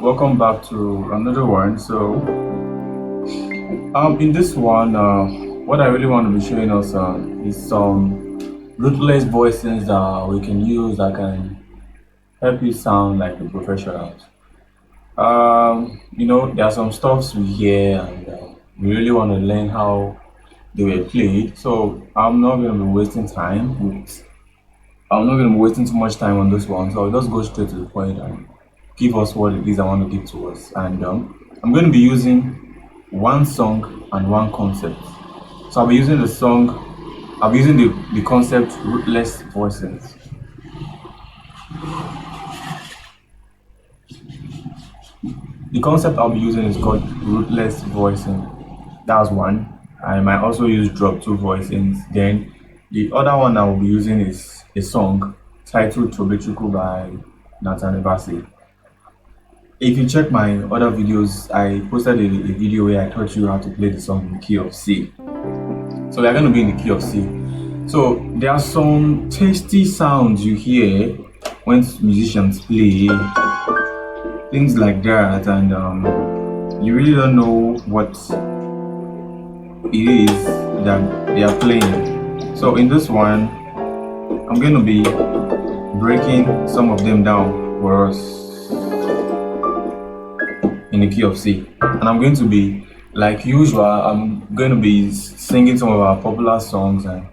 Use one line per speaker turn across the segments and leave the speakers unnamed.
Welcome back to another one. In this one, what I really want to be showing us is some rootless voicings that we can use that can help you sound like the professionals. There are some stuffs we hear and we really want to learn how they were played. So I'm not going to be wasting time. I'm not going to be wasting too much time on this one. So I'll just go straight to the point and give us what it is I want to give to us. And I'm going to be using one song and one concept. So I'll be using the concept Rootless Voicings. The concept I'll be using is called Rootless Voicing. That's one. I might also use drop two voicings. Then the other one I will be using is a song titled Tobechuku by Nathan Ebasi. If you check my other videos, I posted a video where I taught you how to play the song in the key of C. So we are going to be in the key of C. So there are some tasty sounds you hear when musicians play, things like that, and you really don't know what it is that they are playing. So in this one, I'm going to be breaking some of them down for us in the key of C, and I'm going to be, like usual, I'm going to be singing some of our popular songs and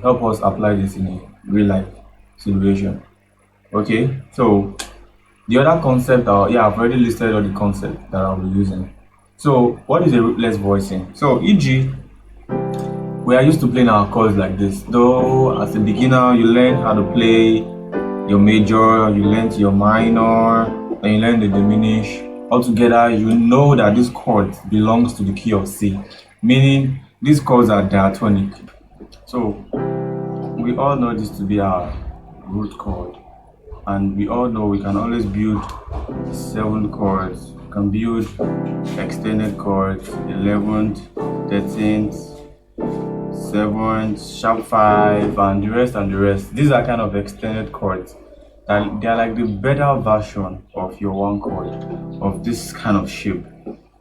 help us apply this in a real life situation. Okay, so the other concept, I've already listed all the concepts that I'll be using. So what is a rootless voicing? So e.g., we are used to playing our chords like this. Though as a beginner you learn how to play your major, you learn your minor, and you learn the diminish. Altogether, you know that this chord belongs to the key of C, meaning these chords are diatonic. So we all know this to be our root chord, and we all know we can always build 7 chords. We can build extended chords, 11th, 13th, 7th, sharp 5, and the rest. These are kind of extended chords. And they are like the better version of your one chord of this kind of shape,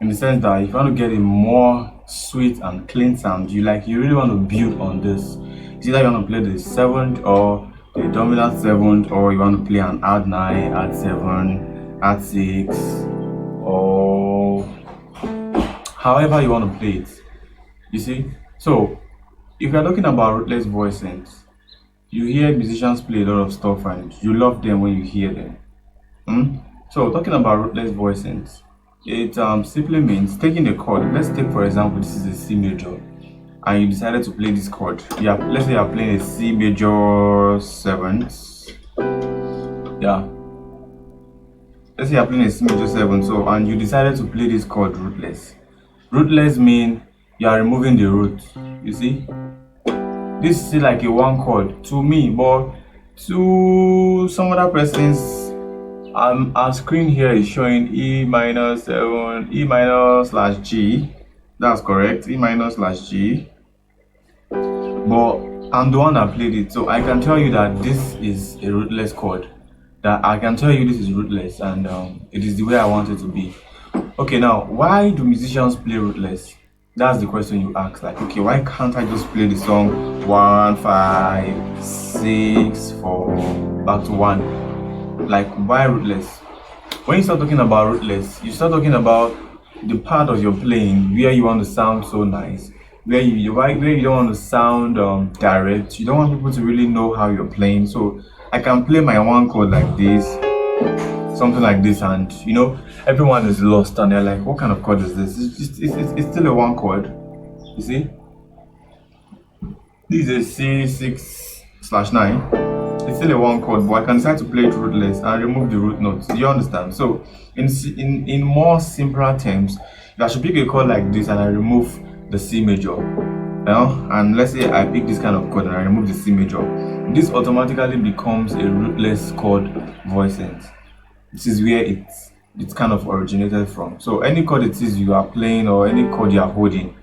in the sense that if you want to get a more sweet and clean sound, you really want to build on this. It's either you want to play the 7th or the dominant 7th, or you want to play an add 9, add 7, add 6, or however you want to play it. You see? So if you're talking about rootless voicings, you hear musicians play a lot of stuff and you love them when you hear them. So talking about rootless voicings, it simply means taking a chord. Let's take, for example, this is a C major, and you decided to play this chord. Let's say you're playing a C major 7th. Let's say you're playing a C major 7th, and you decided to play this chord rootless. Rootless means you are removing the root. You see? This is still like a one chord to me, but to some other persons, our screen here is showing E minor 7, E minor slash G. That's correct, E minor slash G. But I'm the one that played it, so I can tell you that this is a rootless chord. That I can tell you this is rootless, and it is the way I want it to be. Okay, now why do musicians play rootless? That's the question you ask. Like, okay, why can't I just play the song 1, 5, 6, 4 back to 1? Like, why rootless? When you start talking about rootless, you start talking about the part of your playing where you want to sound so nice, where you don't want to sound direct. You don't want people to really know how you're playing. So I can play my one chord like this, something like this, and everyone is lost and they're like, what kind of chord is this? It's still a one chord. You see, this is a C6/9. It's still a one chord, but I can decide to play it rootless and remove the root notes. Do you understand? So in more simpler terms, if I should pick a chord like this and I remove the C major, and let's say I pick this kind of chord and I remove the C major, this automatically becomes a rootless chord voicings. This is where it's kind of originated from. So any chord it is you are playing, or any chord you are holding,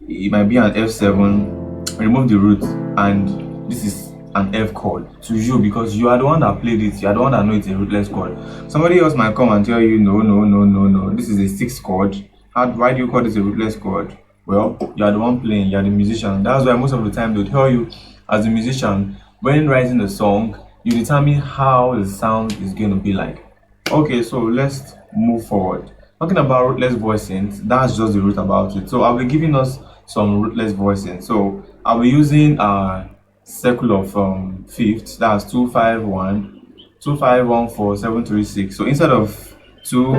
it might be an F7, remove the root, and this is an F chord to you, because you are the one that played it, you are the one that know it's a rootless chord. Somebody else might come and tell you, no, no, no, no, no, this is a 6th chord. Why do you call this a rootless chord? Well, you are the one playing, you are the musician. That's why most of the time they'll tell you, as a musician, when writing the song, you determine how the sound is going to be like. Okay, so let's move forward. Talking about rootless voicings, that's just the root about it. So I'll be giving us some rootless voicings. So I'll be using a circle of fifths. That's 251, 2514, 736. So instead of 2,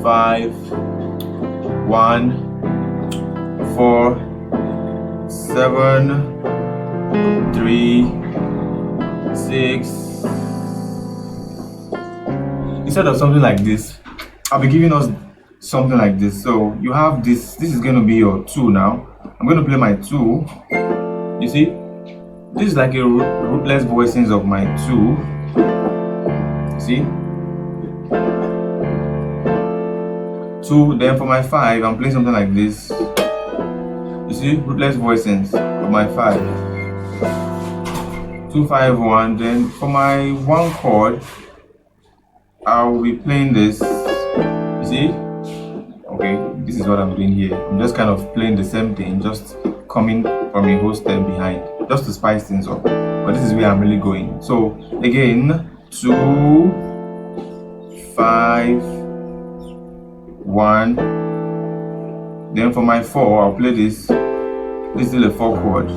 5, 1, 4, 7, 3, 6. Instead of something like this, I'll be giving us something like this. So you have this. This is going to be your 2 now. I'm going to play my 2. You see, this is like a rootless voicings of my 2. See, 2. Then for my 5, I'm playing something like this. You see, rootless voicings of my 5. 2, 5, 1. Then for my 1 chord, I will be playing this. You see? Okay, this is what I'm doing here. I'm just kind of playing the same thing, just coming from a whole step behind, just to spice things up. But this is where I'm really going. So again, 2, 5, 1. Then for my 4, I'll play this. This is still a 4 chord.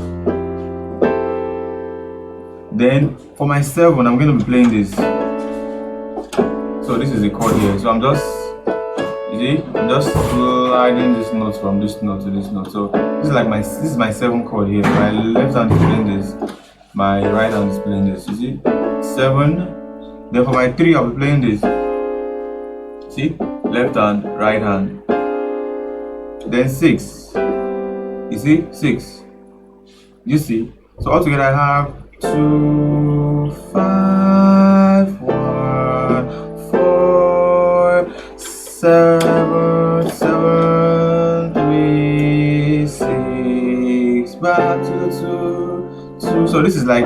Then for my 7, I'm going to be playing this. So this is a chord here. So I'm just, you see, I'm just sliding this note from this note to this note. So this is like this is my 7 chord here. My left hand is playing this, my right hand is playing this. You see, 7. Then for my 3, I'll be playing this. See, left hand, right hand. Then 6. You see, 6. You see. So altogether I have 2, 5, 1, 4, 7, 7, 3, 6. Back to the 2, 2. So this is like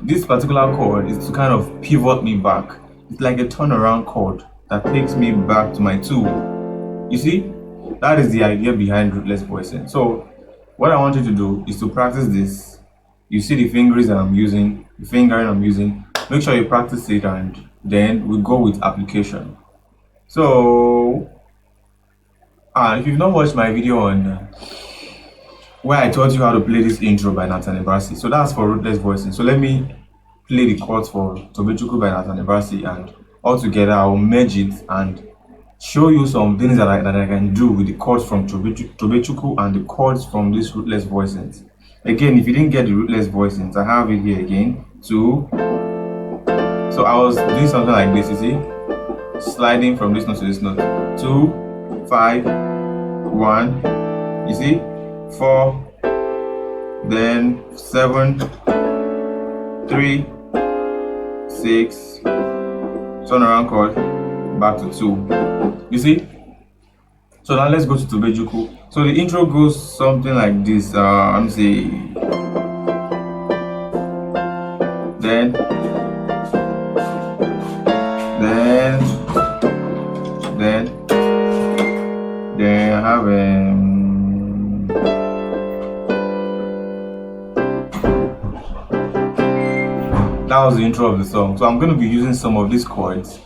this particular chord is to kind of pivot me back. It's like a turnaround chord that takes me back to my 2. You see, that is the idea behind rootless voicing. So what I want you to do is to practice this. You see the fingers that I'm using, the fingering I'm using. Make sure you practice it, and then we go with application. So if you've not watched my video on where I taught you how to play this intro by Nathan Ebarsi, so that's for rootless voicing. So let me play the chords for Tobechuku by Nathan Ebarsi, and all together I will merge it and show you some things that I can do with the chords from Tobechuku and the chords from these rootless voicings. Again, if you didn't get the rootless voicings, I have it here again. 2. So I was doing something like this, you see, sliding from this note to this note. 2, 5, 1. You see, 4. Then 7, 3, 6. Turn around chord, back to 2. You see? So now let's go to Tobechuku. So the intro goes something like this. Let me see. Then I have that was the intro of the song. So I'm going to be using some of these chords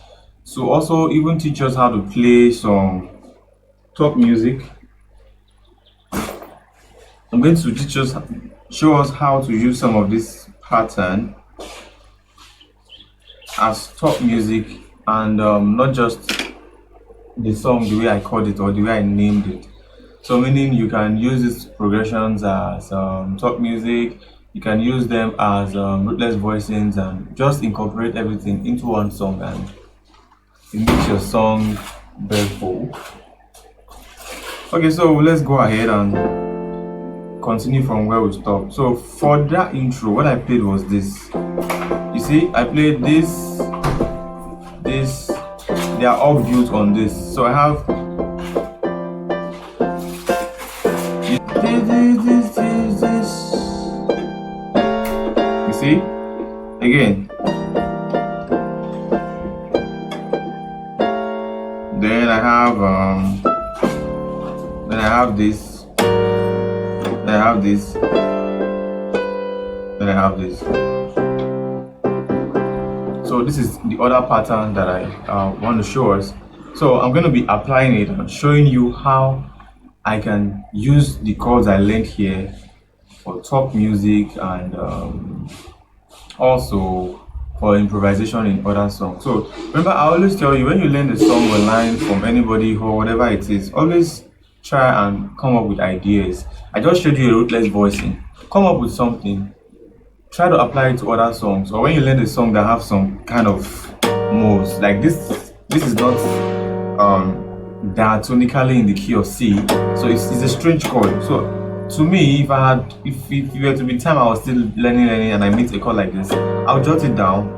to also even teach us how to play some top music. I'm going to show us how to use some of this pattern as top music, and not just the song the way I called it or the way I named it. So meaning you can use these progressions as top music, you can use them as rootless voicings, and just incorporate everything into one song, and it makes your song very full. Okay, so let's go ahead and continue from where we stopped. So for that intro, what I played was this. You see, I played this, they are all built on this. So I have this. You see? Again. Then I have this. Then I have this. Then I have this. So this is the other pattern that I want to show us. So I'm going to be applying it and showing you how I can use the chords I learned here for top music and also for improvisation in other songs. So remember, I always tell you, when you learn a song or line from anybody or whatever it is, always try and come up with ideas. I just showed you a rootless voicing. Come up with something. Try to apply it to other songs. Or when you learn a song that have some kind of modes, like this is not diatonically in the key of C, so it's a strange chord. So to me, if it were to be time I was still learning and I meet a chord like this, I'll jot it down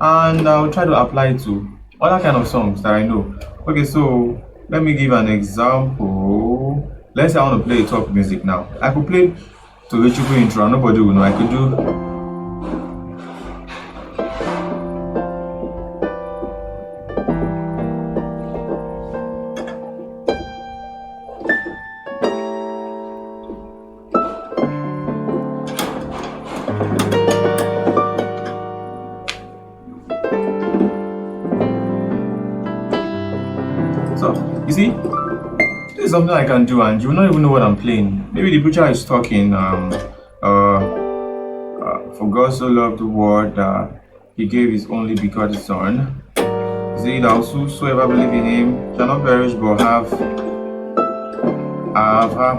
and I'll try to apply it to other kind of songs that I know. Okay, so let me give an example. Let's say I want to play top music now. I could play to Ichuku intro, nobody will know. I could do you see, this is something I can do and you will not even know what I'm playing. Maybe the preacher is talking, for God so loved the world that he gave his only begotten son. Say that whosoever believe in him shall not perish but have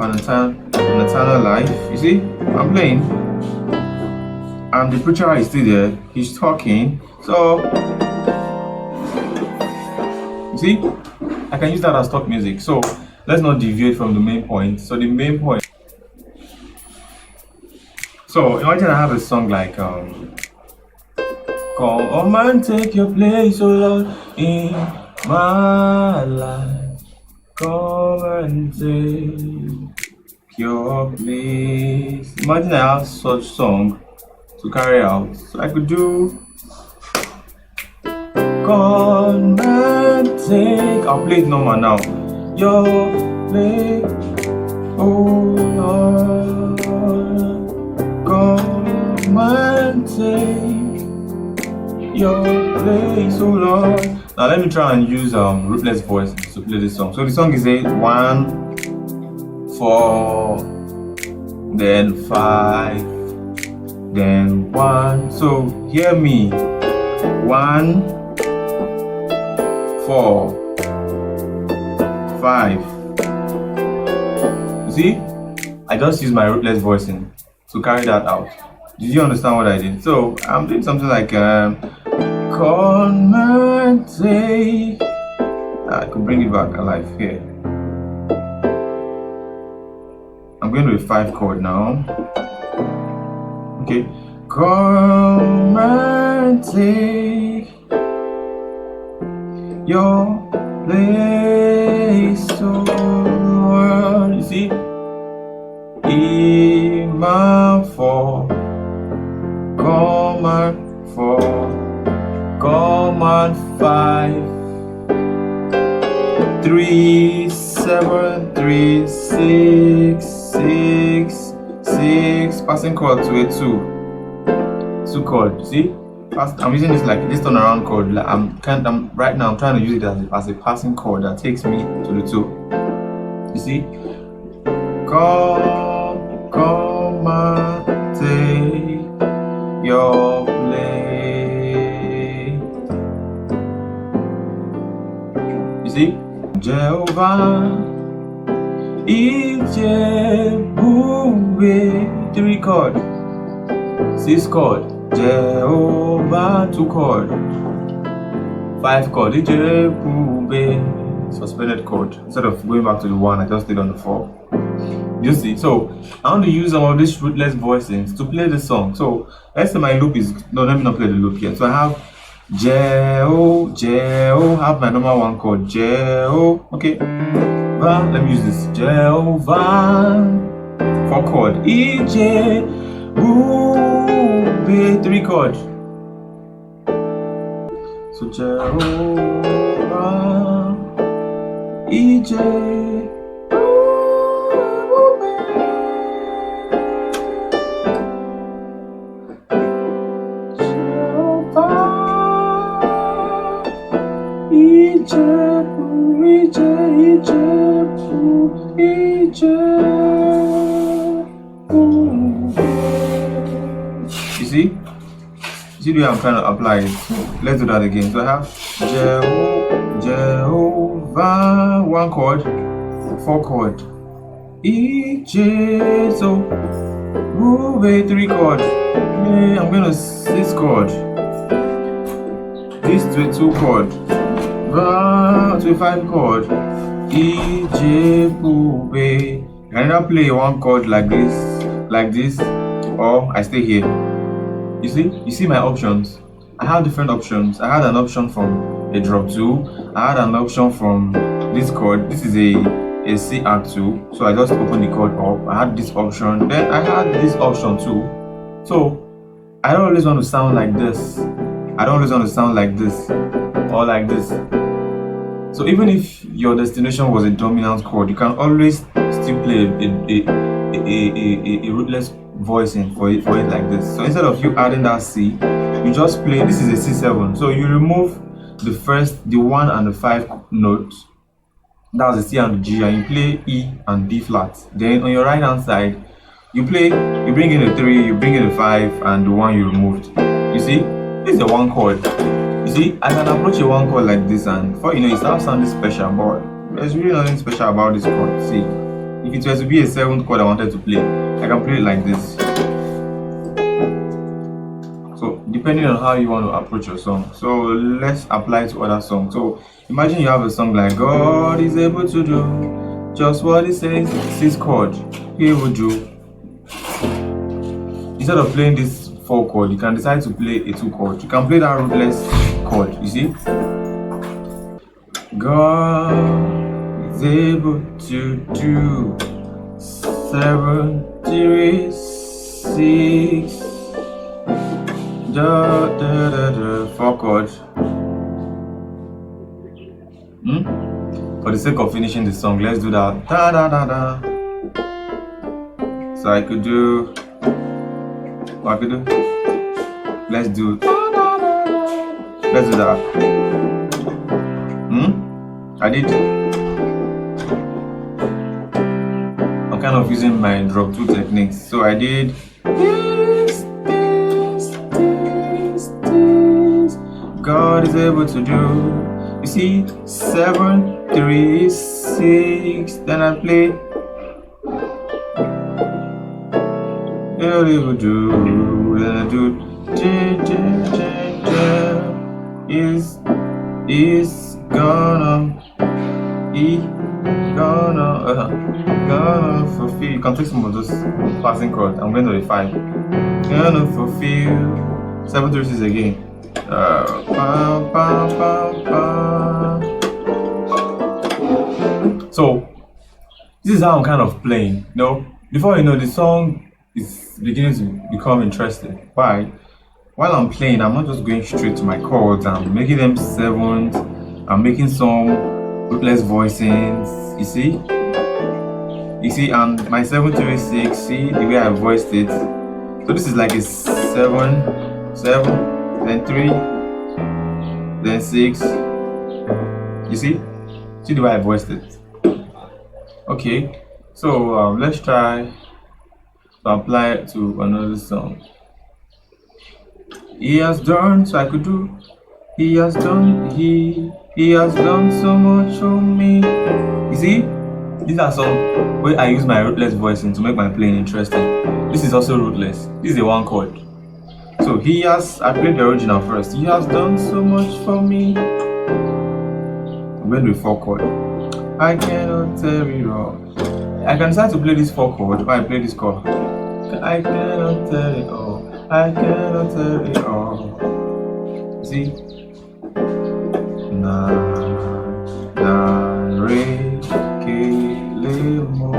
an eternal life. You see, I'm playing. And the preacher is still there, he's talking. So, you see, I can use that as top music. So let's not deviate from the main point. So the main point. So imagine I have a song like come and take your place, oh Lord, in my life. Come and take your place. Imagine I have such song to carry out. So I could do come and take. I'll play it normal now. Your place, oh Lord. Come and take your place, oh Lord. Now let me try and use Rootless Voicings to play this song. So the song is 8, 1, 4, then 5, then 1. So hear me. 1, 4, 5. You see, I just used my rootless voicing to carry that out. Did you understand what I did? So I'm doing something like come and take. I could bring it back alive here. I'm going to a 5 chord now. Okay, come and take your place, oh Lord. You see, Imam 4, command 4, command 5, 3, 7, 3, 6, 6, 6, passing chord to a 2 chord. You see, I'm using this like this turnaround chord. Like right now I'm trying to use it as a passing chord that takes me to the 2. You see, come and take your place. You see, Jehovah, Ijebube, 3 chord, 6 chord. Jehovah 2 chord, 5 chord, Ijebube, suspended chord. Instead of going back to the 1, I just did on the 4. You see, so I want to use some of these rootless voicings to play the song. So let's say my loop is let me not play the loop yet. So I have Jeho, have my number 1 chord, Jeho. Okay, well, let me use this. Jehovah, 4 chord. E, J, B, 3 chord. So Jehovah, E, J, You see? See the way I'm trying to apply it. Let's do that again. So I have Jehovah, 1 chord, 4 chord. E, J, so Ruby, 3 chord. Yeah, I'm gonna 6 chord. This to a 2 chord. To a 5 chord. E, J, Ruby. I can either play 1 chord like this, or I stay here. You see my options. I have different options. I had an option from a drop 2. I had an option from this chord. This is a C act 2. So I just open the chord up. I had this option. Then I had this option too. So I don't always want to sound like this. I don't always want to sound like this or like this. So even if your destination was a dominant chord, you can always still play a rootless voicing for it like this. So instead of you adding that C, you just play. This is a C7. So you remove the 1 and the 5 notes. That's the C and the G, and you play E and D flat. Then on your right hand side, you bring in a 3, you bring in a 5, and the 1 you removed. You see, this is a 1 chord. You see, I can approach a 1 chord like this, and before you know, it starts sounding special, but there's really nothing special about this chord. See, if it was to be a 7th chord I wanted to play, I can play it like this. So depending on how you want to approach your song. So let's apply it to other songs. So imagine you have a song like God is able to do just what He says. 6 chord, He will do. Instead of playing this 4 chord, you can decide to play a 2 chord. You can play that rootless chord. You see, God is able to do 7, 3, 6, 4 chord. For the sake of finishing the song, let's do that. Da da da da. So I could do. What I could do? Let's do. Let's do that. I did. I'm kind of using my drop 2 techniques. So I did. God is able to do. You see, 7, 3, 6. Then I play. He will do. Then I do. Is gonna fulfill. You can take some of those passing chords. I'm going to the 5. Gonna fulfill. 7, 3, 6 again. So this is how I'm kind of playing. You know, before you know, the song is beginning to become interesting. Why? While I'm playing, I'm not just going straight to my chords. I'm making them 7s. I'm making some rootless voicings. You see, and my 7, 3, 6. See the way I voiced it. So this is like a 7, 7. Then 3, then 6. You see the way I voiced it. Okay, so let's try to apply it to another song. He has done, so I could do. He has done so much for me. You see, these are some where I use my rootless voicing to make my playing interesting. This is also rootless. This is a 1 chord. So I played the original first. He has done so much for me. I'm going to 4 chord. I cannot tell it all. I can decide to play this 4 chord or I play this chord. I cannot tell it all. I cannot tell it all. See? Na re ke le mo.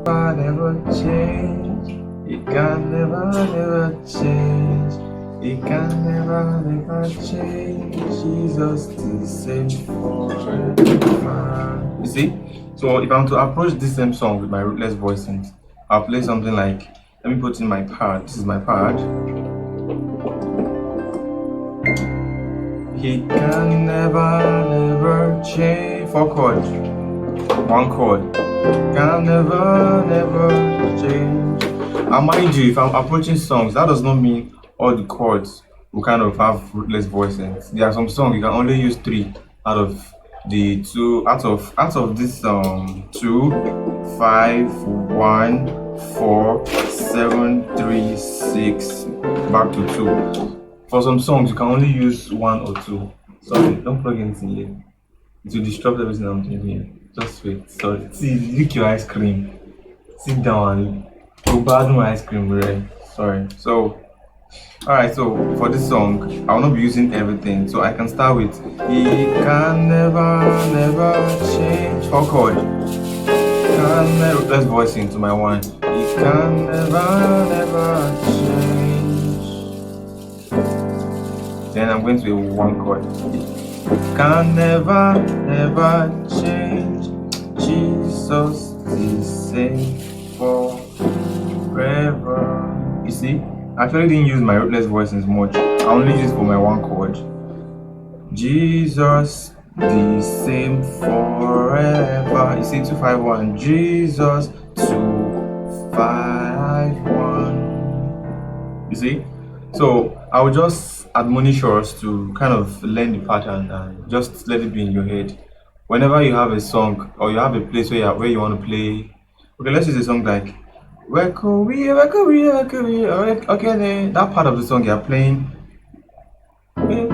I never change. It can never change. It can never change. Jesus the same forever. You see? So if I'm to approach this same song with my Rootless voicings, I'll play something like, let me put in my pad. This is my pad. He can never change. 4 chords, 1 chord. Can never change. And mind you, if I'm approaching songs, that does not mean all the chords will kind of have Rootless voicings. There are some songs you can only use 3 out of the 2 out of this 2, 5, 1, 4, 7, 3, 6, back to 2. For some songs you can only use 1 or 2. Sorry, don't plug anything here. It will disrupt everything I'm doing here. Just wait. Sorry. See, lick your ice cream. Sit down and go bad my ice cream, right? Sorry. So alright, so for this song, I will not be using everything. So I can start with He can never change. 4 chord. Can never, let's voice into my 1. He can never change. Then I'm going to a 1 chord. Can never change. Jesus the same forever. You see, I actually didn't use my Rootless voicings much. I only used for my 1 chord. Jesus the same forever. You see, 251. Jesus 251. You see, so I will just admonish us to kind of learn the pattern and just let it be in your head. Whenever you have a song or you have a place where you want to play, okay, let's use a song like okay, then that part of the song you're playing, you're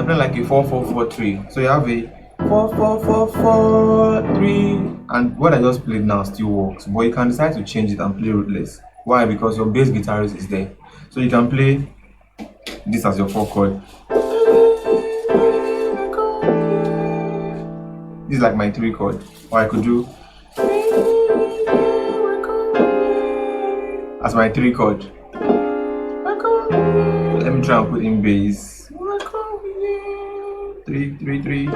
playing like a 4-4-4-3. So you have a 4-4-4-4-3, and what I just played now still works, but you can decide to change it and play Rootless. Why? Because your bass guitarist is there, so you can play this as your 4 chord. This is like my 3 chord, or I could do as my 3 chord. Let me try and put in bass. 3, 3, 3.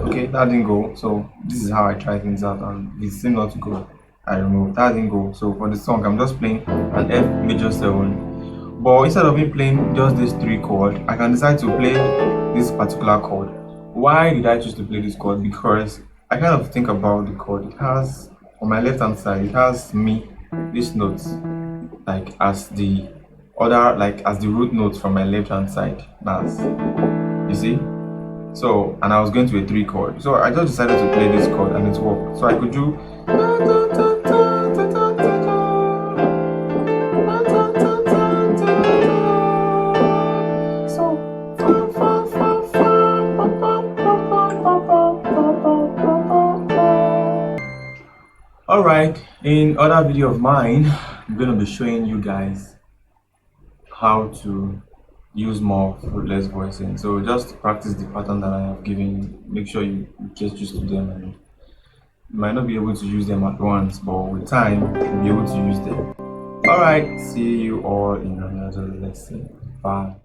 Okay, that didn't go. So this is how I try things out, and it seemed not to go. I removed that, didn't go. So for the song, I'm just playing an F major 7. But instead of me playing just this 3 chord, I can decide to play this particular chord. Why did I choose to play this chord? Because I kind of think about the chord. It has, on my left hand side, it has me, this note, like as the other, like as the root notes from my left hand side. That's, you see? So, and I was going to a 3 chord. So I just decided to play this chord and it worked. So I could do Alright, in other video of mine, I'm going to be showing you guys how to use more Rootless voicing. So just practice the pattern that I have given you. Make sure you get used to them, and you might not be able to use them at once, but with time you'll be able to use them. Alright, see you all in another lesson. Bye.